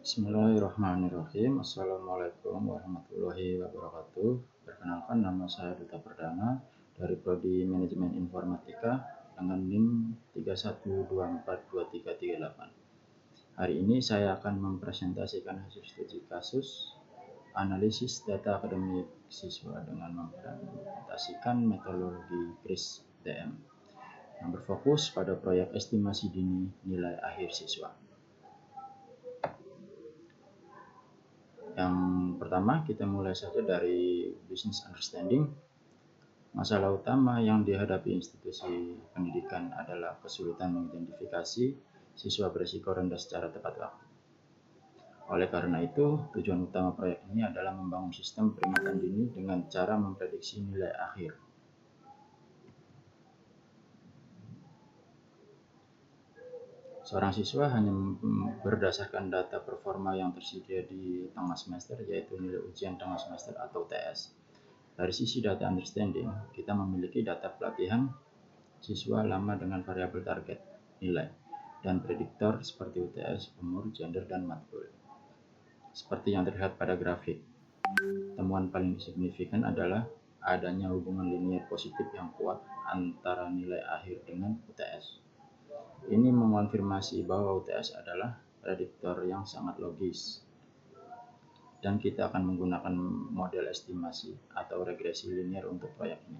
Bismillahirrahmanirrahim. Assalamualaikum warahmatullahi wabarakatuh. Perkenalkan, nama saya Duta Perdana dari Prodi Manajemen Informatika dengan NIM 31242338. Hari ini saya akan mempresentasikan hasil studi kasus analisis data akademik siswa dengan mempresentasikan metodologi CRISP-DM yang berfokus pada proyek estimasi dini nilai akhir siswa. Yang pertama, kita mulai saja dari business understanding. Masalah utama yang dihadapi institusi pendidikan adalah kesulitan mengidentifikasi siswa berisiko rendah secara tepat waktu. Oleh karena itu, tujuan utama proyek ini adalah membangun sistem peringatan dini dengan cara memprediksi nilai akhir. Seorang siswa hanya berdasarkan data performa yang tersedia di tengah semester, yaitu nilai ujian tengah semester atau UTS. Dari sisi data understanding, kita memiliki data pelatihan siswa lama dengan variabel target, nilai, dan prediktor seperti UTS, umur, gender, dan matkul. Seperti yang terlihat pada grafik, temuan paling signifikan adalah adanya hubungan linier positif yang kuat antara nilai akhir dengan UTS. Ini mengonfirmasi bahwa UTS adalah prediktor yang sangat logis, dan kita akan menggunakan model estimasi atau regresi linier untuk proyek ini.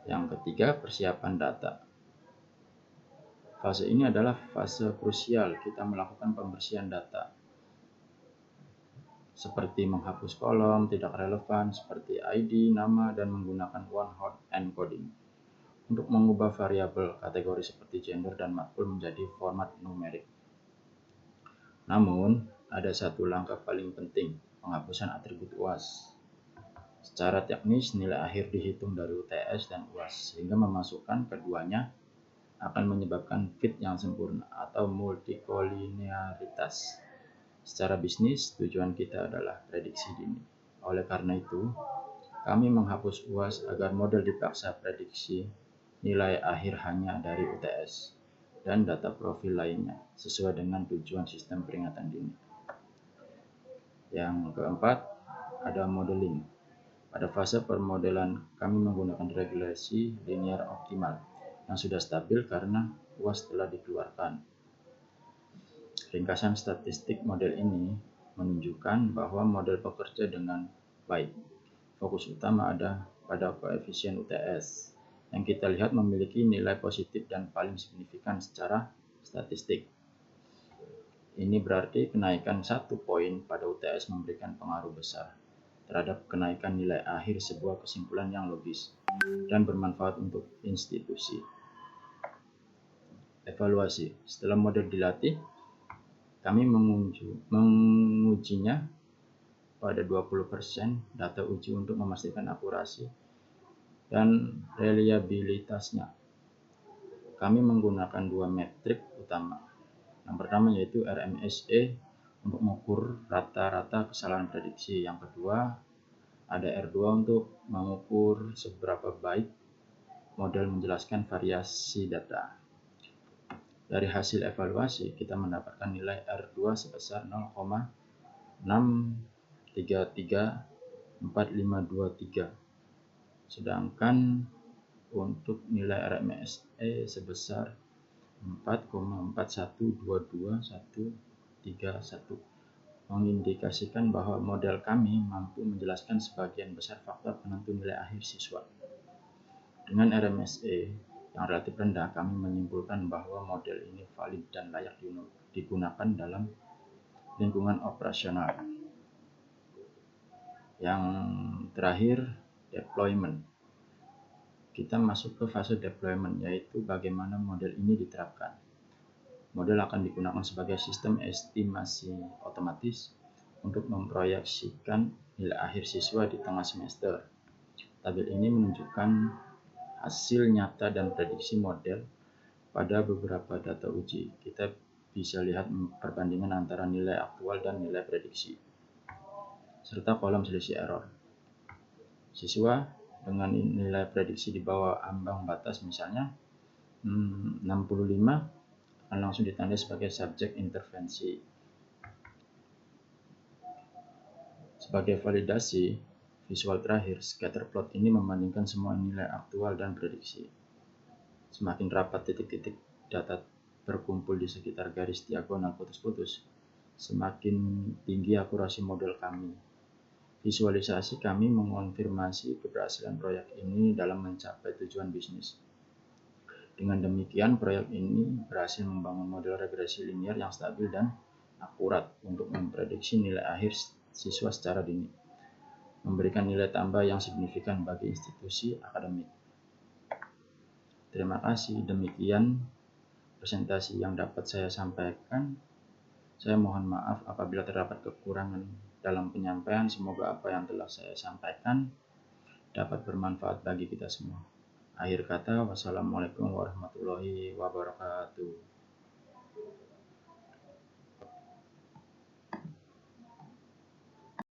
Yang ketiga, persiapan data. Fase ini adalah fase krusial. Kita melakukan pembersihan data, seperti menghapus kolom tidak relevan seperti ID, nama, dan menggunakan one-hot encoding untuk mengubah variabel kategori seperti gender dan matkul menjadi format numerik. Namun, ada satu langkah paling penting, penghapusan atribut UAS. Secara teknis, nilai akhir dihitung dari UTS dan UAS, sehingga memasukkan keduanya akan menyebabkan fit yang sempurna atau multikolinearitas. Secara bisnis, tujuan kita adalah prediksi dini. Oleh karena itu, kami menghapus UAS agar model dipaksa prediksi nilai akhir hanya dari UTS dan data profil lainnya sesuai dengan tujuan sistem peringatan dini. Yang keempat, ada modeling. Pada fase permodelan, kami menggunakan regresi linear optimal yang sudah stabil karena UAS telah dikeluarkan. Ringkasan statistik model ini menunjukkan bahwa model bekerja dengan baik. Fokus utama ada pada koefisien UTS yang kita lihat memiliki nilai positif dan paling signifikan secara statistik. Ini berarti kenaikan 1 poin pada UTS memberikan pengaruh besar terhadap kenaikan nilai akhir sebuah kesimpulan yang logis dan bermanfaat untuk institusi. Evaluasi. Setelah model dilatih, kami mengujinya pada 20% data uji untuk memastikan akurasi dan reliabilitasnya. Kami menggunakan dua metrik utama. Yang pertama yaitu RMSE untuk mengukur rata-rata kesalahan prediksi. Yang kedua ada R2 untuk mengukur seberapa baik model menjelaskan variasi data. Dari hasil evaluasi, kita mendapatkan nilai R2 sebesar 0,6334523. Sedangkan untuk nilai RMSE sebesar 4,4122131 mengindikasikan bahwa model kami mampu menjelaskan sebagian besar faktor penentu nilai akhir siswa. Dengan RMSE yang relatif rendah, kami menyimpulkan bahwa model ini valid dan layak digunakan dalam lingkungan operasional. Yang terakhir, deployment. Kita masuk ke fase deployment, yaitu bagaimana model ini diterapkan. Model akan digunakan sebagai sistem estimasi otomatis untuk memproyeksikan nilai akhir siswa di tengah semester. Tabel ini menunjukkan hasil nyata dan prediksi model pada beberapa data uji. Kita bisa lihat perbandingan antara nilai aktual dan nilai prediksi, serta kolom selisih error. Siswa dengan nilai prediksi di bawah ambang batas misalnya 65 akan langsung ditandai sebagai subjek intervensi. Sebagai validasi visual terakhir, scatter plot ini membandingkan semua nilai aktual dan prediksi. Semakin rapat titik-titik data berkumpul di sekitar garis diagonal putus-putus, semakin tinggi akurasi model kami. Visualisasi kami mengonfirmasi keberhasilan proyek ini dalam mencapai tujuan bisnis. Dengan demikian, proyek ini berhasil membangun model regresi linear yang stabil dan akurat untuk memprediksi nilai akhir siswa secara dini, memberikan nilai tambah yang signifikan bagi institusi akademik. Terima kasih, demikian presentasi yang dapat saya sampaikan. Saya mohon maaf apabila terdapat kekurangan dalam penyampaian. Semoga apa yang telah saya sampaikan dapat bermanfaat bagi kita semua. Akhir kata, wassalamualaikum warahmatullahi wabarakatuh.